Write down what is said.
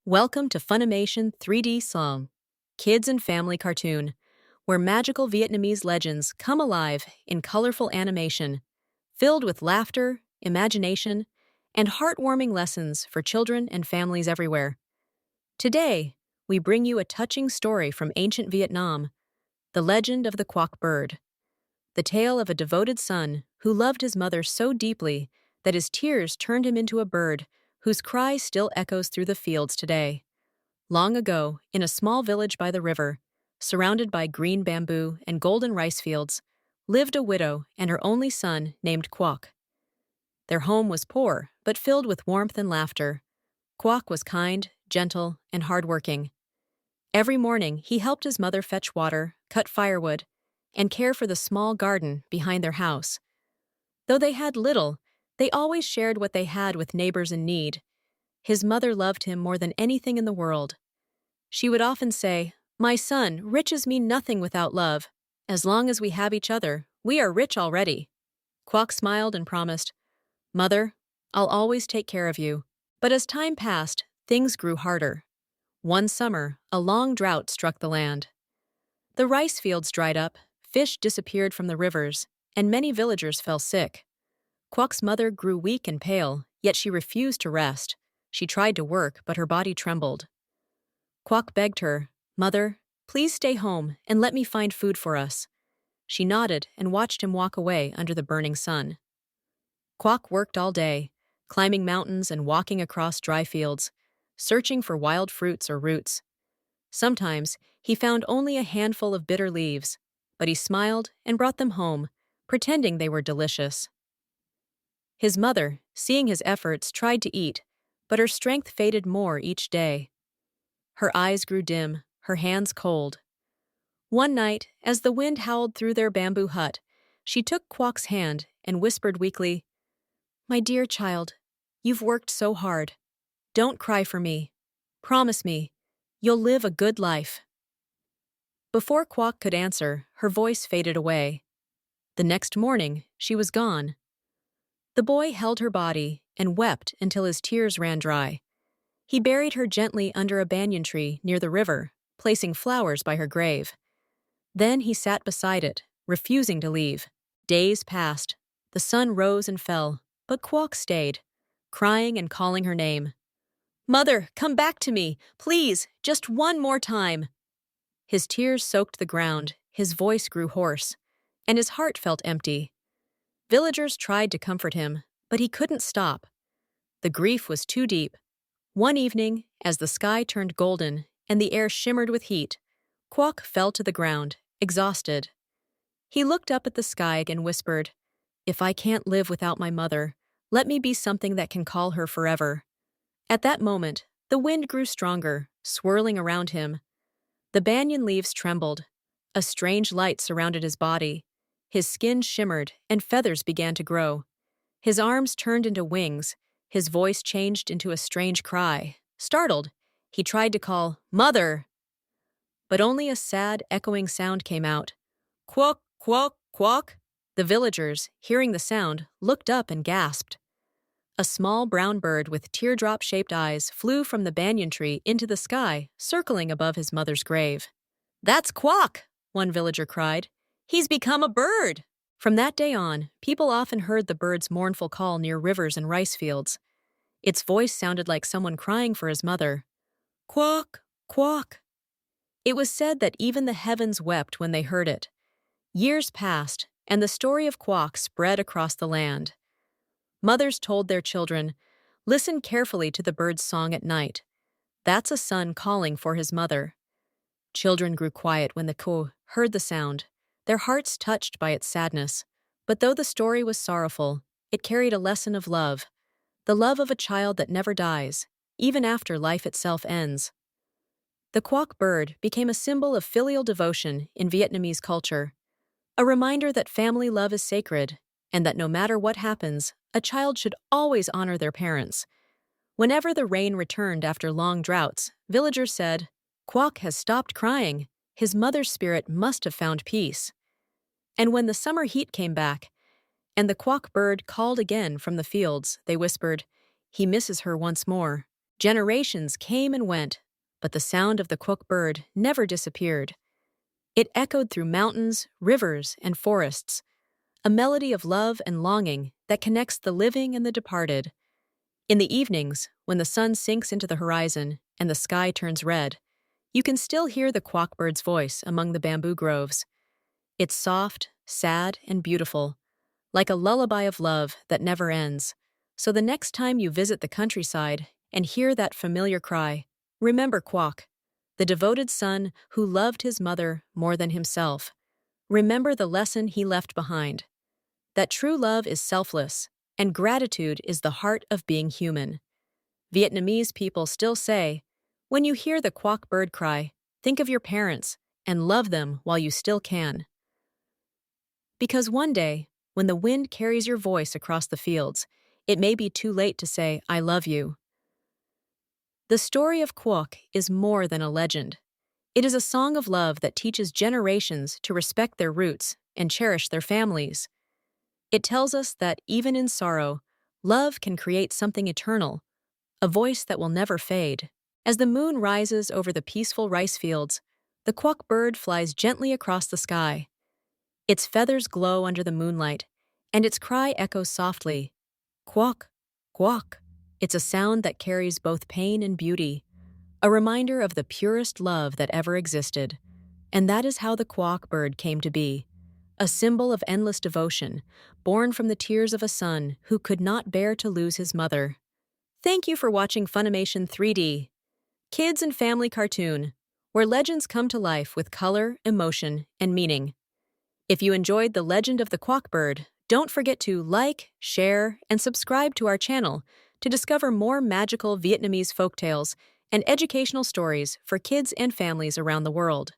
Welcome to Funimation 3D Song, kids and family cartoon, where magical Vietnamese legends come alive in colorful animation, filled with laughter, imagination, and heartwarming lessons for children and families everywhere. Today, we bring you a touching story from ancient Vietnam, the legend of the Cuốc Bird, the tale of a devoted son who loved his mother so deeply that his tears turned him into a bird whose cry still echoes through the fields today. Long ago, in a small village by the river, surrounded by green bamboo and golden rice fields, lived a widow and her only son named Cuoc. Their home was poor, but filled with warmth and laughter. Cuoc was kind, gentle, and hardworking. Every morning, he helped his mother fetch water, cut firewood, and care for the small garden behind their house. Though they had little, they always shared what they had with neighbors in need. His mother loved him more than anything in the world. She would often say, "My son, riches mean nothing without love. As long as we have each other, we are rich already." Cuoc smiled and promised, "Mother, I'll always take care of you." But as time passed, things grew harder. One summer, a long drought struck the land. The rice fields dried up, fish disappeared from the rivers, and many villagers fell sick. Cuoc's mother grew weak and pale, yet she refused to rest. She tried to work, but her body trembled. Cuoc begged her, "Mother, please stay home and let me find food for us." She nodded and watched him walk away under the burning sun. Cuoc worked all day, climbing mountains and walking across dry fields, searching for wild fruits or roots. Sometimes he found only a handful of bitter leaves, but he smiled and brought them home, pretending they were delicious. His mother, seeing his efforts, tried to eat, but her strength faded more each day. Her eyes grew dim, her hands cold. One night, as the wind howled through their bamboo hut, she took Cuoc's hand and whispered weakly, "My dear child, you've worked so hard. Don't cry for me. Promise me, you'll live a good life." Before Cuoc could answer, her voice faded away. The next morning, she was gone. The boy held her body and wept until his tears ran dry. He buried her gently under a banyan tree near the river, placing flowers by her grave. Then he sat beside it, refusing to leave. Days passed. The sun rose and fell, but Cuoc stayed, crying and calling her name. "Mother, come back to me, please, just one more time." His tears soaked the ground, his voice grew hoarse, and his heart felt empty. Villagers tried to comfort him, but he couldn't stop. The grief was too deep. One evening, as the sky turned golden and the air shimmered with heat, Cuoc fell to the ground, exhausted. He looked up at the sky and whispered, "If I can't live without my mother, let me be something that can call her forever." At that moment, the wind grew stronger, swirling around him. The banyan leaves trembled. A strange light surrounded his body. His skin shimmered, and feathers began to grow. His arms turned into wings. His voice changed into a strange cry. Startled, he tried to call, "Mother!" But only a sad, echoing sound came out. "Cuoc, Cuoc, Cuoc!" The villagers, hearing the sound, looked up and gasped. A small brown bird with teardrop-shaped eyes flew from the banyan tree into the sky, circling above his mother's grave. "That's Cuoc!" one villager cried. "He's become a bird!" From that day on, people often heard the bird's mournful call near rivers and rice fields. Its voice sounded like someone crying for his mother. "Cuoc, Cuoc!" It was said that even the heavens wept when they heard it. Years passed, and the story of Cuoc spread across the land. Mothers told their children, "Listen carefully to the bird's song at night. That's a son calling for his mother." Children grew quiet when the Cuoc heard the sound, their hearts touched by its sadness. But though the story was sorrowful, it carried a lesson of love, the love of a child that never dies, even after life itself ends. The Cuoc bird became a symbol of filial devotion in Vietnamese culture, a reminder that family love is sacred, and that no matter what happens, a child should always honor their parents. Whenever the rain returned after long droughts, villagers said, "Cuoc has stopped crying. His mother's spirit must have found peace." And when the summer heat came back, and the Cuoc bird called again from the fields, they whispered, "He misses her once more." Generations came and went, but the sound of the Cuok bird never disappeared. It echoed through mountains, rivers, and forests, a melody of love and longing that connects the living and the departed. In the evenings, when the sun sinks into the horizon and the sky turns red, you can still hear the Cuok bird's voice among the bamboo groves. It's soft, sad, and beautiful, like a lullaby of love that never ends. So the next time you visit the countryside and hear that familiar cry, remember Cuoc, the devoted son who loved his mother more than himself. Remember the lesson he left behind, that true love is selfless, and gratitude is the heart of being human. Vietnamese people still say, when you hear the Cuoc bird cry, think of your parents and love them while you still can. Because one day, when the wind carries your voice across the fields, it may be too late to say, I love you. The story of Cuoc is more than a legend. It is a song of love that teaches generations to respect their roots and cherish their families. It tells us that even in sorrow, love can create something eternal, a voice that will never fade. As the moon rises over the peaceful rice fields, the Cuoc bird flies gently across the sky. Its feathers glow under the moonlight, and its cry echoes softly. Cuoc, Cuoc. It's a sound that carries both pain and beauty, a reminder of the purest love that ever existed. And that is how the Cuoc bird came to be, a symbol of endless devotion, born from the tears of a son who could not bear to lose his mother. Thank you for watching Funimation 3D, kids and family cartoon, where legends come to life with color, emotion, and meaning. If you enjoyed The Legend of the Cuoc Bird, don't forget to like, share, and subscribe to our channel to discover more magical Vietnamese folktales and educational stories for kids and families around the world.